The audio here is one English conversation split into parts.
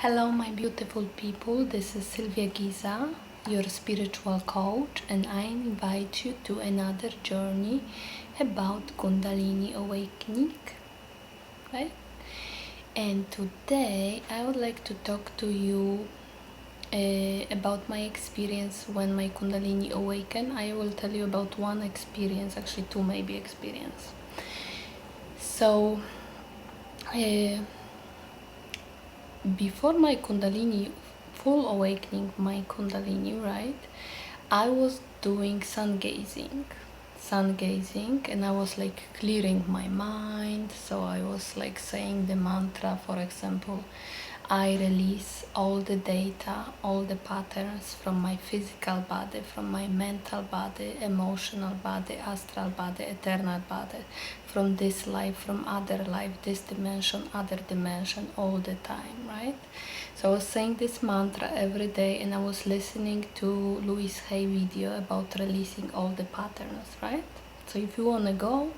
Hello, my beautiful people. This is Sylvia Giza, your spiritual coach, and I invite you to another journey about Kundalini awakening. Right? And today I would like to talk to you about my experience when my Kundalini awakened. I will tell you about one experience, actually two maybe experience. So, before my Kundalini, full awakening, my Kundalini, right? I was doing sun gazing, and I was like clearing my mind. So I was like saying the mantra, for example, I release all the data, all the patterns from my physical body, from my mental body, emotional body, astral body, eternal body, from this life, from other life, this dimension, other dimension, all the time, right? So I was saying this mantra every day, and I was listening to Louise Hay video about releasing all the patterns, right? So if you want to go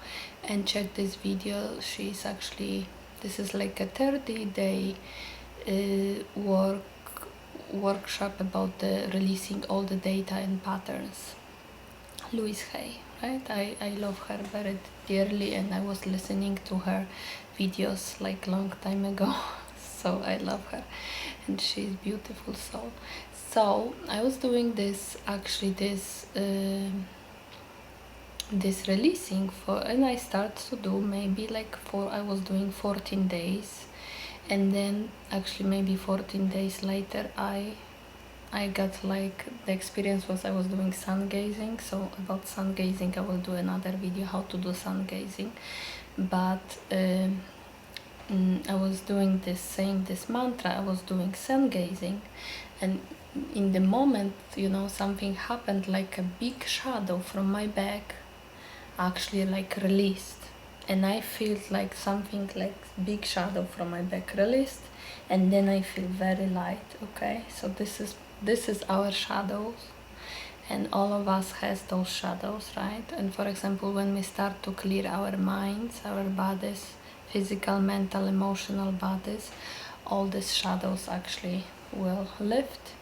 and check this video, this is like a 30-day workshop about the releasing all the data and patterns. Louise Hay, right? I love her very dearly, and I was listening to her videos like long time ago. So I love her, and she's beautiful soul. So I was doing this this releasing and I start to do maybe I was doing 14 days, and then actually maybe 14 days later I got like the experience was I was doing sun gazing. So about sun gazing I will do another video how to do sun gazing, but I was doing this, saying this mantra, I was doing sun gazing, and in the moment, something happened, like a big shadow from my back actually like released, and I feel like something like big shadow from my back released, and then I feel very light. Okay, so this is our shadows, and all of us has those shadows, right? And for example, when we start to clear our minds, our bodies, physical, mental, emotional bodies, all these shadows actually will lift,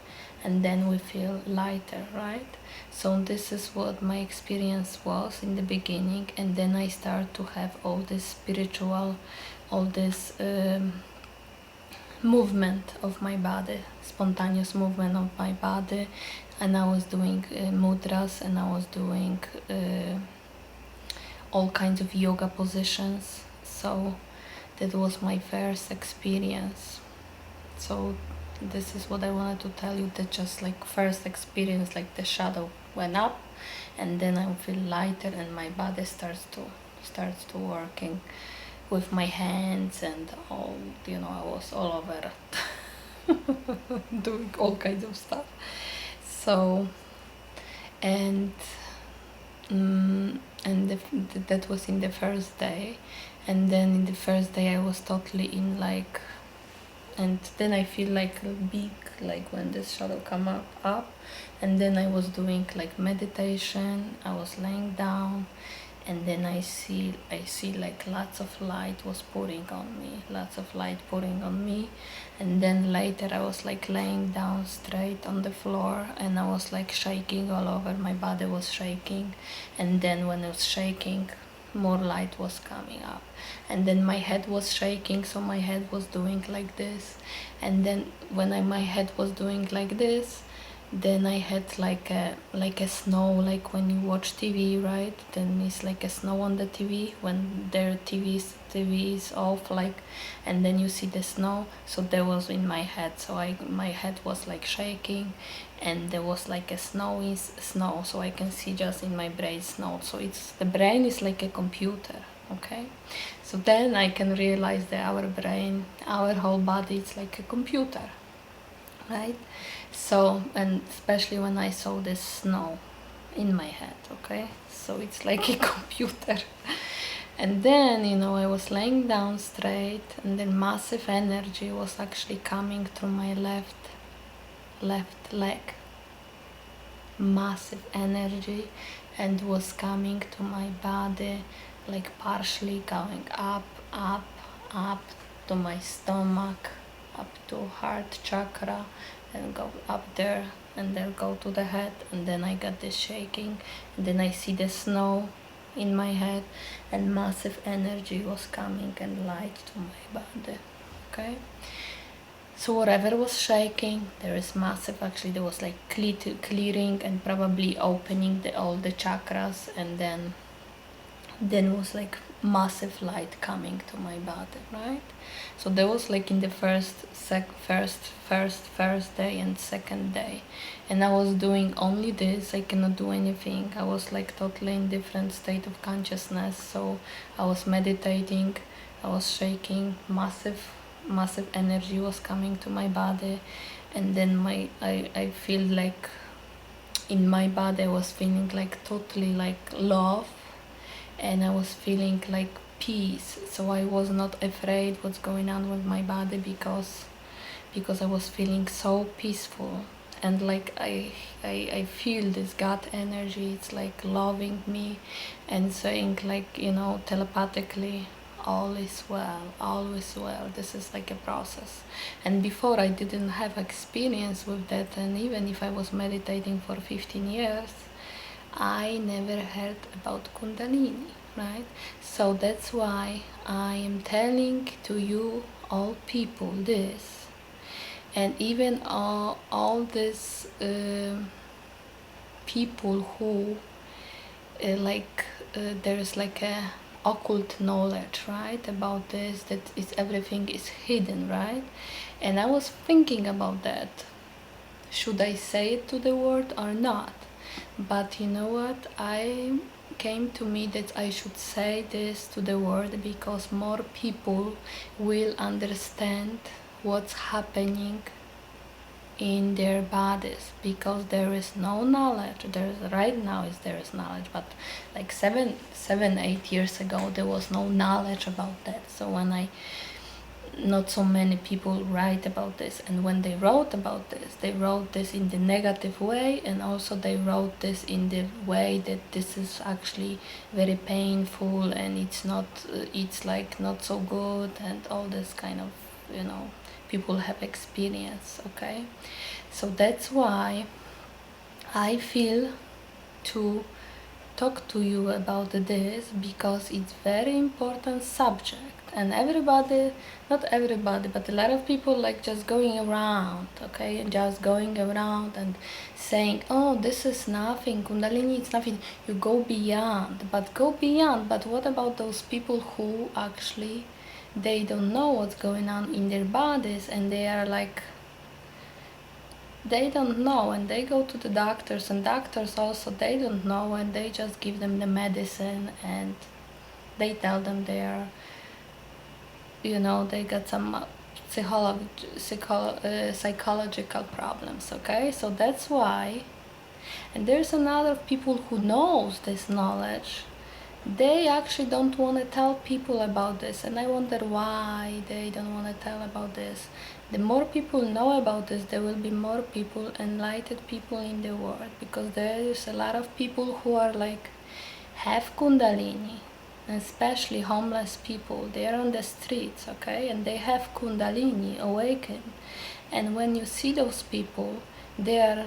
and then we feel lighter, right? So this is what my experience was in the beginning, and then I start to have all this spiritual, all this movement of my body, spontaneous movement of my body, and I was doing mudras, and I was doing all kinds of yoga positions. So that was my first experience. So this is what I wanted to tell you, that just like first experience, like the shadow went up, and then I feel lighter, and my body starts to working with my hands and all, I was all over doing all kinds of stuff. So and that was in the first day, and then in the first day I was totally in like, and then I feel like big, like when this shadow come up, and then I was doing like meditation. I was laying down, and then I see like lots of light was pouring on me, and then later I was like laying down straight on the floor, and I was like shaking all over, my body was shaking, and then when it was shaking, more light was coming up, and then my head was shaking, so my head was doing like this, and then when my head was doing like this, then I had like a snow, like when you watch TV, right? Then it's like a snow on the TV when their TV is off, like, and then you see the snow. So there was in my head, so my head was like shaking, and there was like a snow, so I can see just in my brain snow. So it's, the brain is like a computer, okay? So then I can realize that our brain, our whole body, is like a computer, right? So, and especially when I saw this snow in my head, okay? So it's like a computer. And then, I was laying down straight, and then massive energy was actually coming through my left leg. Massive energy, and was coming to my body, like partially going up to my stomach, up to heart chakra, and go up there, and then go to the head, and then I got this shaking, and then I see the snow in my head, and massive energy was coming and light to my body. Okay, so whatever was shaking, there is massive, actually there was like clearing and probably opening all the chakras, and then was like massive light coming to my body, right? So that was like in the first day and second day, and I was doing only this. I cannot do anything. I was like totally in different state of consciousness. So I was meditating, I was shaking, massive energy was coming to my body, and then I feel like in my body I was feeling like totally like love, and I was feeling like peace. So I was not afraid what's going on with my body, because I was feeling so peaceful, and like I feel this God energy. It's like loving me and saying, like, you know, telepathically, all is well, all is well. This is like a process. And before, I didn't have experience with that, and even if I was meditating for 15 years, I never heard about Kundalini, right? So that's why I am telling to you all people this, and even all these people who there's like a occult knowledge, right, about this, that is everything is hidden, right? And I was thinking about that. Should I say it to the world or not? But you know what? I came to me that I should say this to the world, because more people will understand what's happening in their bodies, because there is no knowledge. There's right now is there is knowledge, but like 8 years ago there was no knowledge about that. So when not so many people write about this, and when they wrote about this, they wrote this in the negative way, and also they wrote this in the way that this is actually very painful, and it's like not so good, and all this kind of, you know, people have experience. Okay, so that's why I feel to talk to you about this, because it's very important subject, and everybody, not everybody, but a lot of people like just going around, okay, and just going around and saying, oh, this is nothing, Kundalini, it's nothing. You go beyond, but what about those people who actually, they don't know what's going on in their bodies, and they are like, they don't know, and they go to the doctors, and doctors also, they don't know, and they just give them the medicine, and they tell them they are, you know, they got some psychological problems. Okay, so that's why. And there's another people who knows this knowledge, they actually don't want to tell people about this, and I wonder why they don't want to tell about this. The more people know about this, there will be more people, enlightened people in the world, because there is a lot of people who are like have Kundalini, especially homeless people. They are on the streets, okay, and they have Kundalini awakened. And when you see those people, they are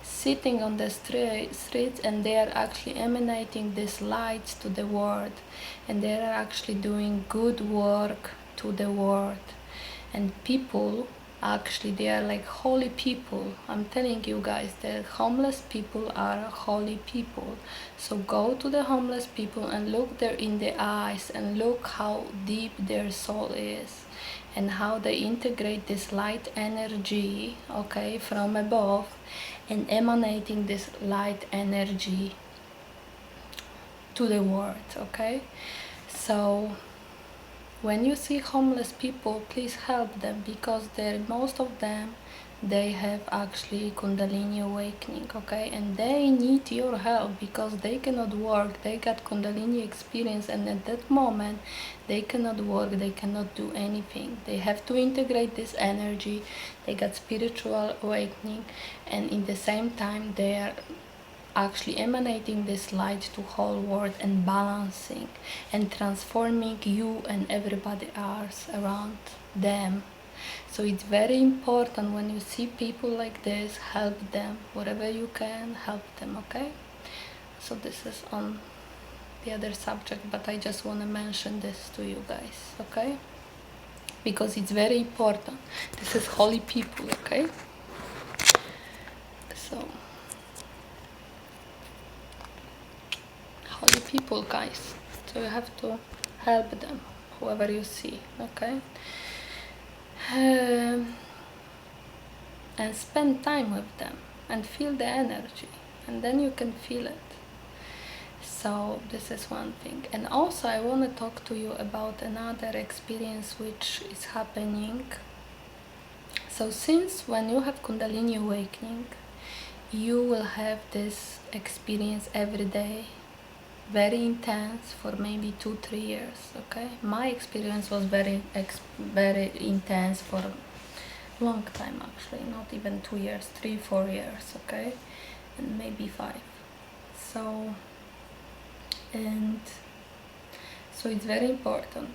sitting on the streets, and they are actually emanating these lights to the world, and they are actually doing good work to the world. And people, actually, they are like holy people. I'm telling you guys, the homeless people are holy people. So go to the homeless people and look there in the eyes, and look how deep their soul is, and how they integrate this light energy, okay, from above, and emanating this light energy to the world. Okay, so when you see homeless people, please help them, because most of them, they have actually Kundalini awakening, okay, and they need your help, because they cannot work. They got Kundalini experience, and at that moment they cannot work, they cannot do anything. They have to integrate this energy. They got spiritual awakening, and in the same time they are actually emanating this light to whole world, and balancing and transforming you and everybody else around them. So it's very important when you see people like this, help them, whatever you can, help them, okay? So this is on the other subject, but I just want to mention this to you guys, okay? Because it's very important. This is holy people, okay? So holy people, guys, so you have to help them, whoever you see, okay? And spend time with them and feel the energy, and then you can feel it. So this is one thing. And also I want to talk to you about another experience which is happening. So since when you have Kundalini awakening, you will have this experience every day, very intense, for maybe 2-3 years, okay? My experience was very intense for a long time, actually, not even 2 years, 3-4 years, okay? And maybe 5. So it's very important.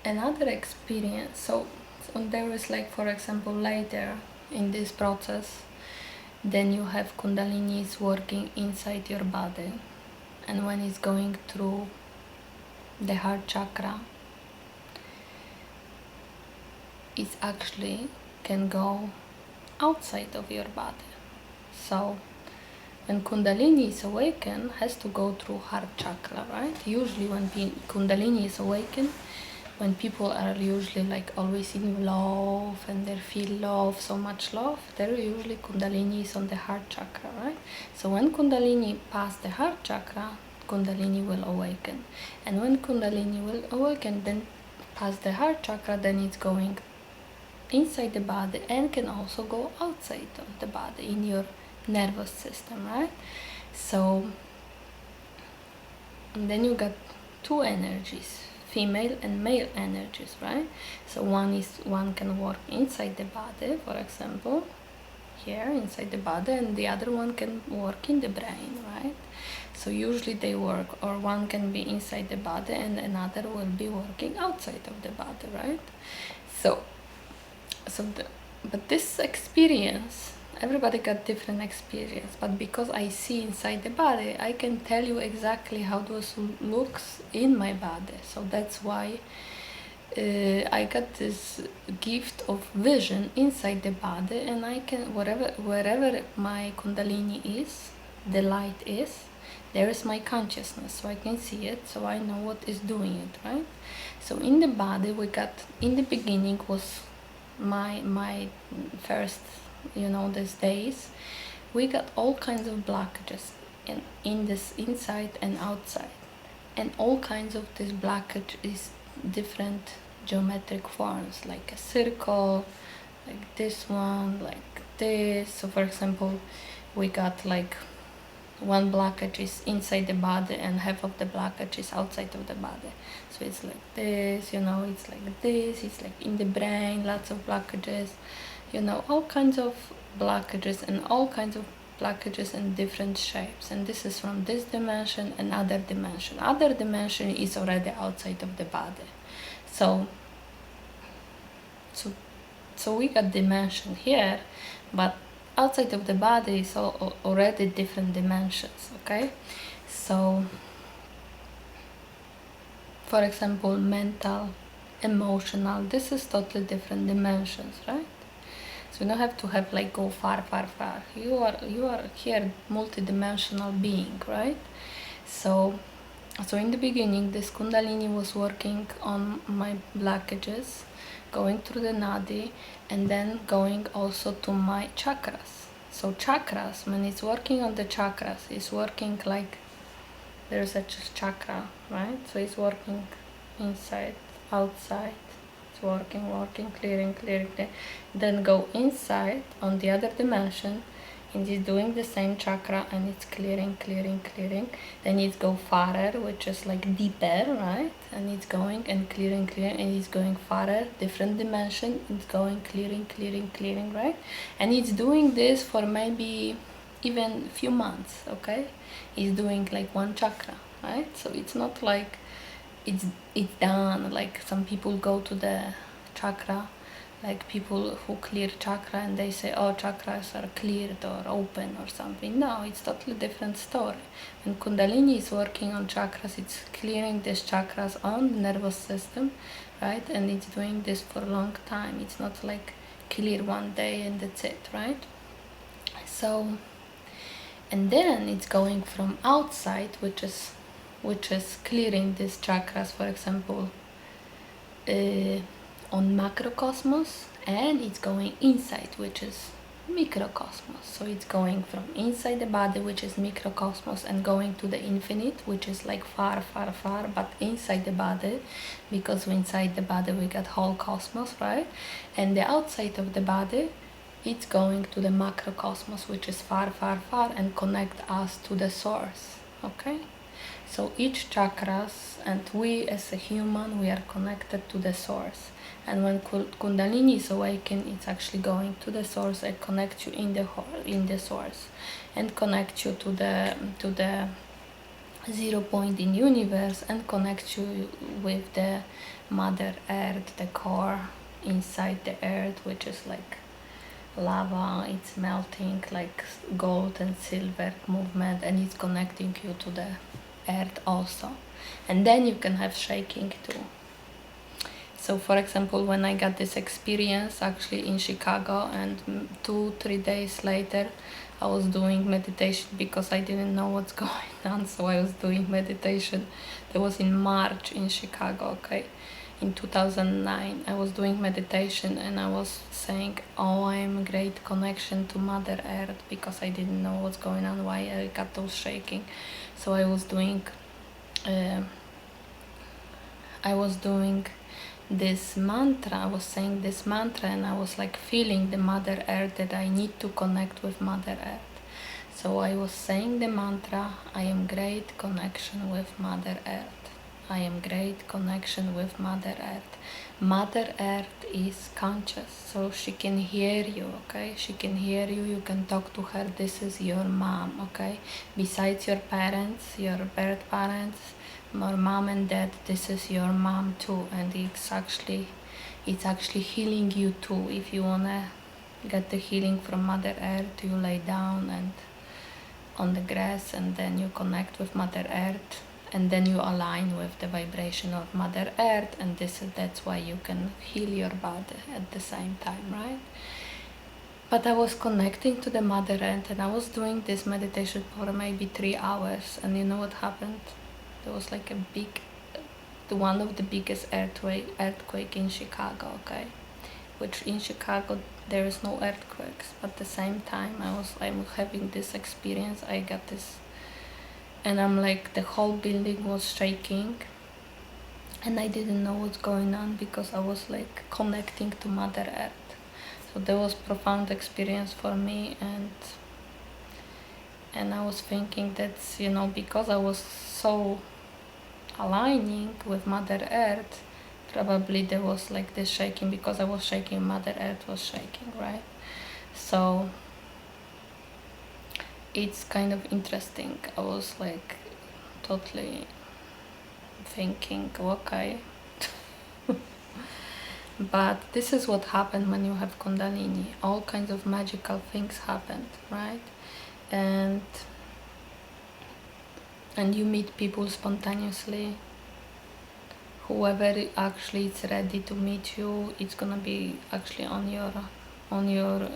Another experience, so there is, like, for example, later in this process, then you have Kundalini is working inside your body, and when it's going through the heart chakra, it actually can go outside of your body. So when Kundalini is awakened, has to go through heart chakra, right? Usually when Kundalini is awakened, when people are usually like always in love and they feel love, so much love, they're usually Kundalini is on the heart chakra, right? So when Kundalini pass the heart chakra, Kundalini will awaken. And when Kundalini will awaken, then pass the heart chakra, then it's going inside the body and can also go outside of the body in your nervous system, right? So and then you got two energies, female and male energies, right? So one can work inside the body, for example, here inside the body, and the other one can work in the brain, right? So usually they work, or one can be inside the body and another will be working outside of the body, right? But this experience, everybody got different experience, but because I see inside the body, I can tell you exactly how those looks in my body. So that's why I got this gift of vision inside the body, and I can, wherever my Kundalini is, the light is, there is my consciousness, so I can see it, so I know what is doing it, right? So in the body, we got, in the beginning was my first, these days, we got all kinds of blockages in this inside and outside, and all kinds of this blockage is different geometric forms, like a circle, like this one, like this. So for example, we got like one blockage is inside the body and half of the blockage is outside of the body. So it's like this, it's like this, it's like in the brain, lots of blockages, all kinds of blockages, and all kinds of blockages in different shapes. And this is from this dimension and other dimension. Other dimension is already outside of the body. So we got dimension here, but outside of the body is already different dimensions, okay? So for example, mental, emotional, this is totally different dimensions, right? So you don't have to have like go far. You are here multidimensional being, right? So in the beginning, this Kundalini was working on my blockages, going through the nadi, and then going also to my chakras. So chakras, when it's working on the chakras, it's working like there's a chakra, right? So it's working inside, outside. It's working, clearing. Then go inside on the other dimension, and it's doing the same chakra, and it's clearing. Then it's go farther, which is like deeper, right? And it's going and clearing, and it's going farther, different dimension. It's going clearing, right? And it's doing this for maybe even few months, okay? It's doing like one chakra, right? So it's not like it's done. Like some people go to the chakra, like people who clear chakra, and they say, oh, chakras are cleared or open or something. No, it's totally different story. When Kundalini is working on chakras, it's clearing these chakras on the nervous system, right? And it's doing this for a long time. It's not like clear one day and that's it, right? So, and then it's going from outside, which is clearing these chakras, for example, on macrocosmos, and it's going inside, which is microcosmos. So it's going from inside the body, which is microcosmos, and going to the infinite, which is like far, far, far, but inside the body, because inside the body we got whole cosmos, right? And the outside of the body, it's going to the macrocosmos, which is far, far, far, and connect us to the source. Okay, so each chakras, and we as a human, we are connected to the source. And when Kundalini is awakened, it's actually going to the source and connect you in the source, and connect you to the 0 point in universe, and connect you with the Mother Earth, the core inside the earth, which is like lava. It's melting like gold and silver movement, and it's connecting you to the earth also. And then you can have shaking too. So for example, when I got this experience actually in Chicago, and 2-3 days later I was doing meditation because I didn't know what's going on, so I was doing meditation. That was in March in Chicago, okay? In 2009 I was doing meditation, and I was saying, oh, I am a great connection to Mother Earth, because I didn't know what's going on, why I got those shaking. So I was doing this mantra. I was saying this mantra, and I was like feeling the Mother Earth, that I need to connect with Mother Earth. So I was saying the mantra, I am great connection with Mother Earth. I am great connection with Mother Earth. Mother Earth is conscious, so she can hear you, okay? She can hear you, you can talk to her. This is your mom, okay? Besides your parents, your birth parents, your mom and dad, this is your mom too, and it's actually healing you too. If you wanna get the healing from Mother Earth, you lay down and on the grass, and then you connect with Mother Earth, and then you align with the vibration of Mother Earth, and that's why you can heal your body at the same time, right? But I was connecting to the Mother Earth, and I was doing this meditation for maybe 3 hours, and you know what happened? There was like one of the biggest earthquake in Chicago, okay? Which in Chicago there is no earthquakes, but at the same time I'm having this experience. I got this, and I'm like, the whole building was shaking, and I didn't know what's going on, because I was like connecting to Mother Earth. So that was profound experience for me, and I was thinking that's, because I was so aligning with Mother Earth, probably there was like this shaking, because I was shaking, Mother Earth was shaking, right? So it's kind of interesting. I was like totally thinking, okay. But this is what happened when you have Kundalini. All kinds of magical things happened, right? And you meet people spontaneously. Whoever actually is ready to meet you, it's gonna be actually on your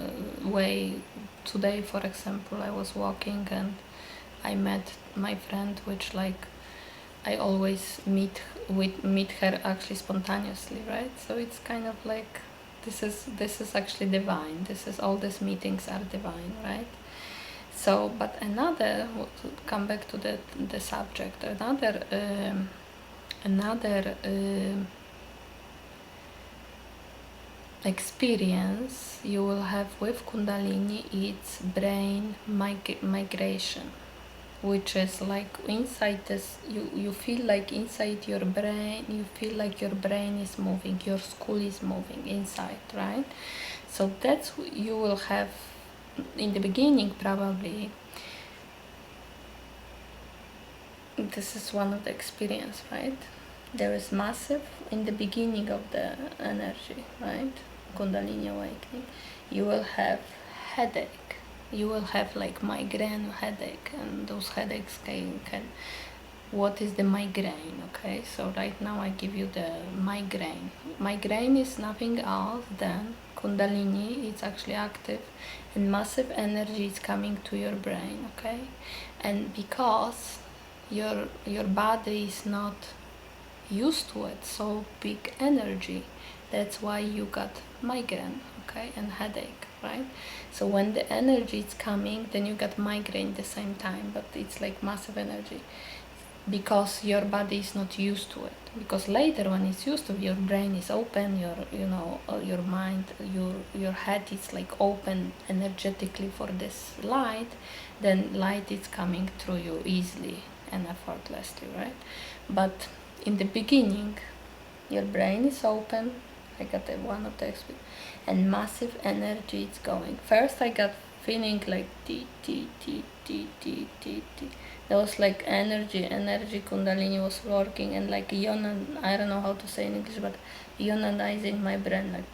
way. Today, for example, I was walking and I met my friend, which like I always meet her actually spontaneously, right? So it's kind of like this is actually divine. All these meetings are divine, right? So, but another, to come back to the subject, another experience you will have with Kundalini, it's brain migration, which is like inside this, you feel like inside your brain, you feel like your brain is moving, your skull is moving inside, right? So that's you will have in the beginning, probably. This is one of the experience, right? there is massive in the beginning of the energy, right? Kundalini awakening. You will have headache. You will have like migraine headache, and those headaches can what is the migraine? Okay, so right now I give you the migraine. Migraine is nothing else than Kundalini. It's actually active, and massive energy is coming to your brain. Okay, and because your body is not used to it, so big energy, that's why you got migraine. Okay, and headache, right? So when the energy is coming, then you got migraine the same time, but it's like massive energy because your body is not used to it. Because later when it's used to, your brain is open, your mind, your head is like open energetically for this light, then light is coming through you easily and effortlessly, right? But in the beginning, your brain is open. I got one of the experience, and massive energy is going. First I got feeling like t. There was like energy Kundalini was working, and like I don't know how to say in English, but ionizing my brain like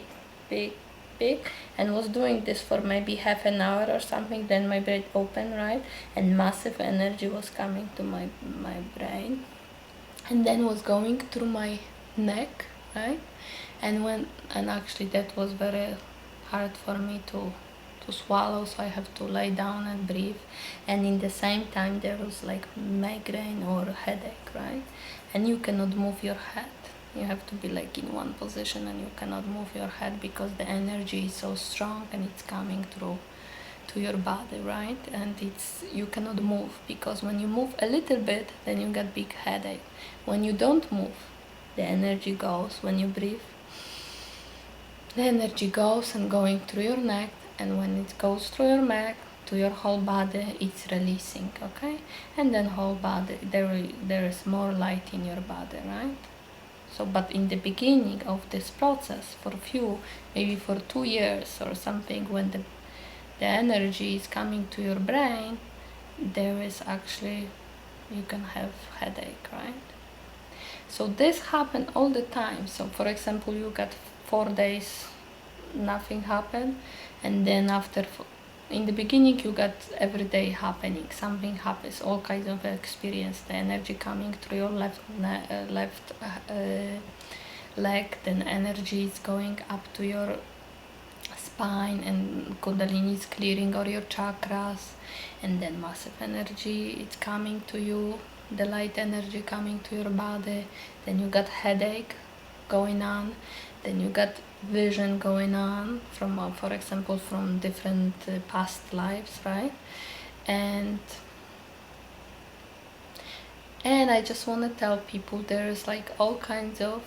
big, and was doing this for maybe half an hour or something. Then my brain opened, right, and massive energy was coming to my brain, and then was going through my neck, right, and actually that was very hard for me to swallow, so I have to lie down and breathe. And in the same time there was like migraine or headache, right? And you cannot move your head. You have to be like in one position, and you cannot move your head because the energy is so strong and it's coming through to your body, right? And you cannot move, because when you move a little bit, then you get big headache. When you don't move, the energy goes. When you breathe, the energy goes and going through your neck, and when it goes through your neck to your whole body, it's releasing, okay? And then whole body, there is more light in your body, right? So, but in the beginning of this process, for maybe for 2 years or something, when the energy is coming to your brain, there is actually, you can have headache, right? So this happened all the time. So for example, you got 4 days, nothing happened, and then in the beginning you got every day happening, something happens, all kinds of experience, the energy coming through your left leg, then energy is going up to your spine, and Kundalini is clearing all your chakras, and then massive energy it's coming to you, the light energy coming to your body. Then you got headache going on, then you got vision going on from for example from different past lives, right? And I just want to tell people there's like all kinds of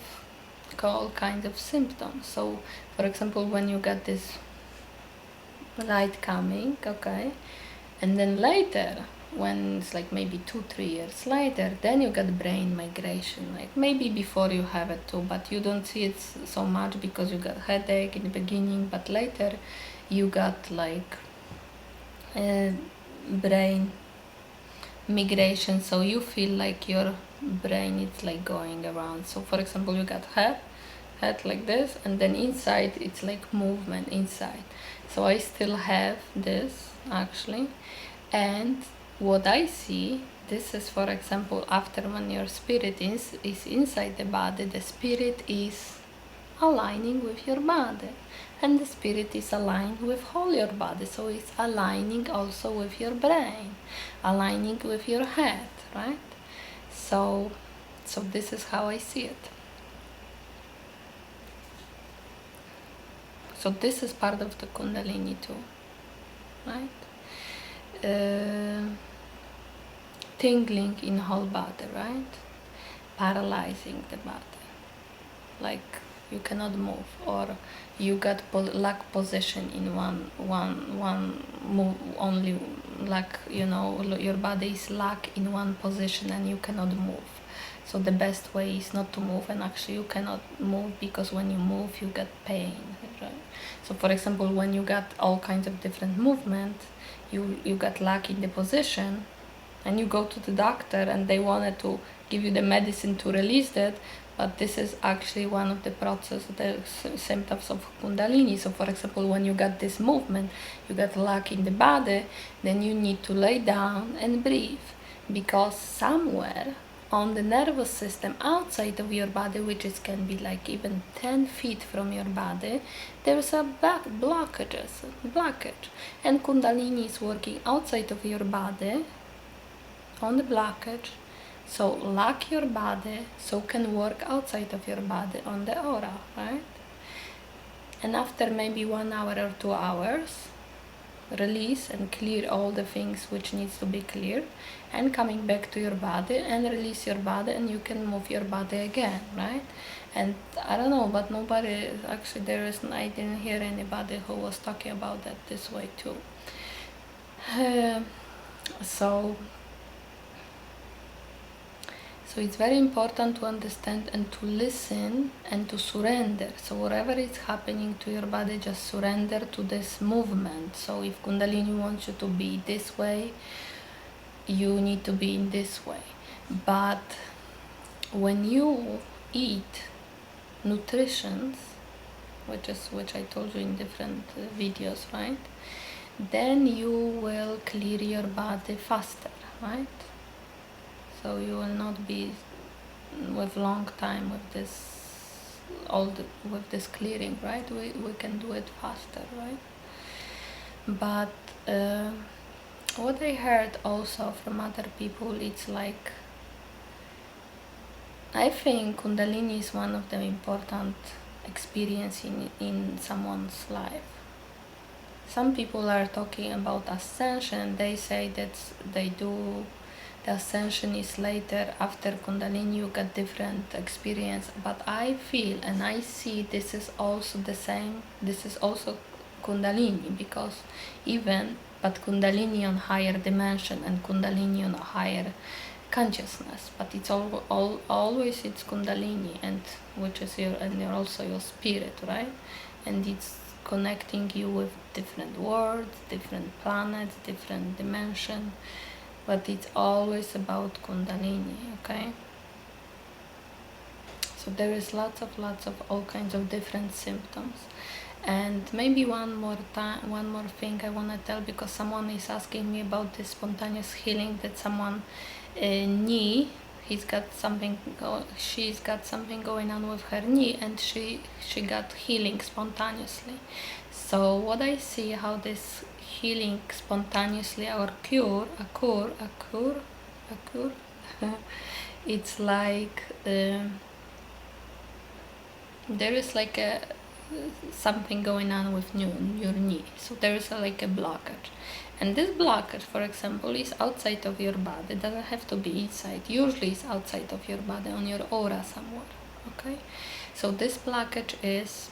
symptoms. So for example, when you got this light coming, okay, and then later when it's like maybe 2-3 years later, then you got brain migration, like maybe before you have it too, but you don't see it so much because you got headache in the beginning, but later you got like brain migration, so you feel like your brain is like going around. So for example, you got head like this, and then inside it's like movement inside. So I still have this actually, and what I see, this is for example after when your spirit is inside the body, the spirit is aligning with your body, and the spirit is aligned with whole your body, so it's aligning also with your brain, aligning with your head, right? So this is how I see it. So this is part of the Kundalini too, right? Tingling in whole body, right? Paralyzing the body, like you cannot move, or you got lack position in one move only, like your body is lack in one position and you cannot move. So the best way is not to move, and actually you cannot move because when you move you get pain, right? So for example, when you got all kinds of different movement, you got lack in the position, and you go to the doctor and they wanted to give you the medicine to release that, but this is actually one of the process, the symptoms of Kundalini. So for example, when you got this movement, you got lack in the body, then you need to lay down and breathe, because somewhere on the nervous system outside of your body, which is can be like even 10 feet from your body, there's a blockage, and Kundalini is working outside of your body on the blockage. So lock your body so can work outside of your body on the aura, right? And after maybe 1 hour or 2 hours, release and clear all the things which needs to be cleared, and coming back to your body and release your body, and you can move your body again, right? And I don't know, but nobody actually, I didn't hear anybody who was talking about that this way too. So it's very important to understand and to listen and to surrender. So whatever is happening to your body, just surrender to this movement. So if Kundalini wants you to be this way, you need to be in this way. But when you eat nutrition, which I told you in different videos, right? Then you will clear your body faster, right? So you will not be with long time with this clearing, right? We can do it faster, right? But what I heard also from other people, it's like, I think Kundalini is one of the important experience in someone's life. Some people are talking about ascension. They say that they do the ascension is later after Kundalini, you get different experience. But I feel and I see this is also the same. This is also Kundalini, because but Kundalini on higher dimension and Kundalini on a higher consciousness. But it's always it's Kundalini, and which is you're also your spirit, right? And it's connecting you with different worlds, different planets, different dimension. But it's always about Kundalini, okay? So there is lots of all kinds of different symptoms. And maybe one more thing I want to tell, because someone is asking me about this spontaneous healing that someone knee, she's got something going on with her knee, and she got healing spontaneously. So what I see, how this healing spontaneously or occur it's like there is like something going on with your knee. So there is like a blockage, and this blockage, for example, is outside of your body. It doesn't have to be inside. Usually it's outside of your body, on your aura somewhere, okay? So this blockage is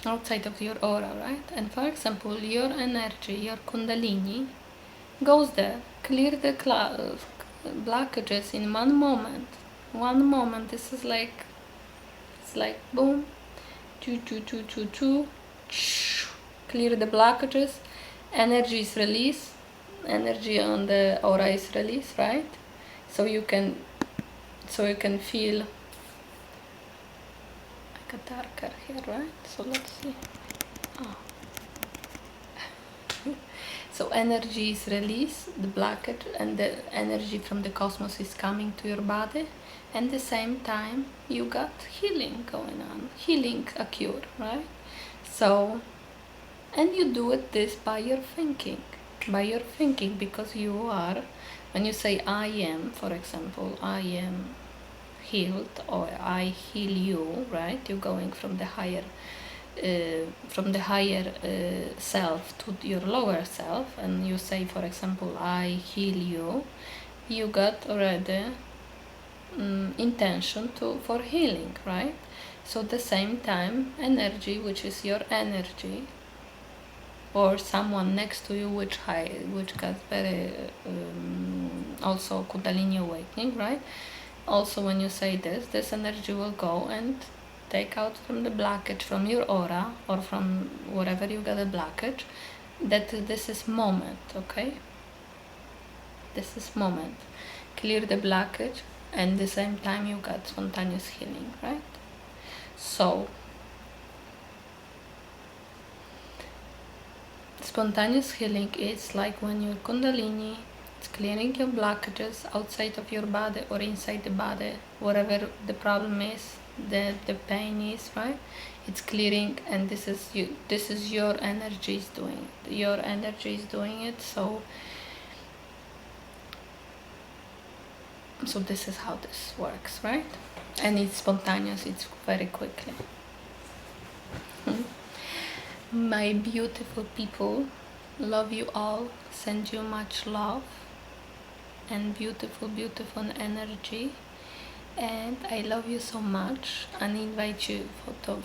outside of your aura, right? And for example, your energy, your Kundalini goes there, clear the blockages in one moment. This is like, it's like boom, two, clear the blockages, energy is released, energy on the aura is released, right? So you can feel darker here, right? So let's see. So energy is released, the blockage, and the energy from the cosmos is coming to your body, and at the same time you got healing going on, healing occur, right? So, and you do this by your thinking, because you are, when you say I am, for example, I am healed, or I heal you, right? You're going from the higher self to your lower self, and you say, for example, I heal you. You got already intention for healing, right? So at the same time, energy, which is your energy, or someone next to you which got very also Kundalini awakening, right? Also, when you say this energy will go and take out from the blockage from your aura, or from wherever you got a blockage, that this is moment, okay? This is moment. Clear the blockage, and the same time you got spontaneous healing, right? So spontaneous healing is like when your Kundalini, it's clearing your blockages outside of your body or inside the body, whatever the problem is, the pain is, right? It's clearing, and this is you. This is your energy is doing it. Your energy is doing it. So this is how this works, right? And it's spontaneous. It's very quickly. My beautiful people, love you all, send you much love and beautiful, beautiful energy. And I love you so much, and invite you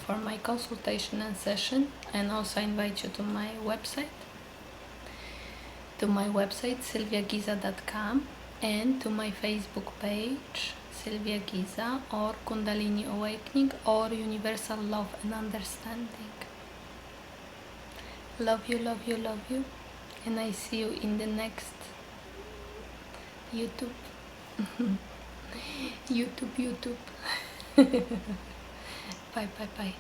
for my consultation and session, and also invite you to my website, sylviagiza.com, and to my Facebook page, Sylvia Giza, or Kundalini Awakening, or Universal Love and Understanding. Love you, love you, love you, and I see you in the next YouTube. YouTube. Bye.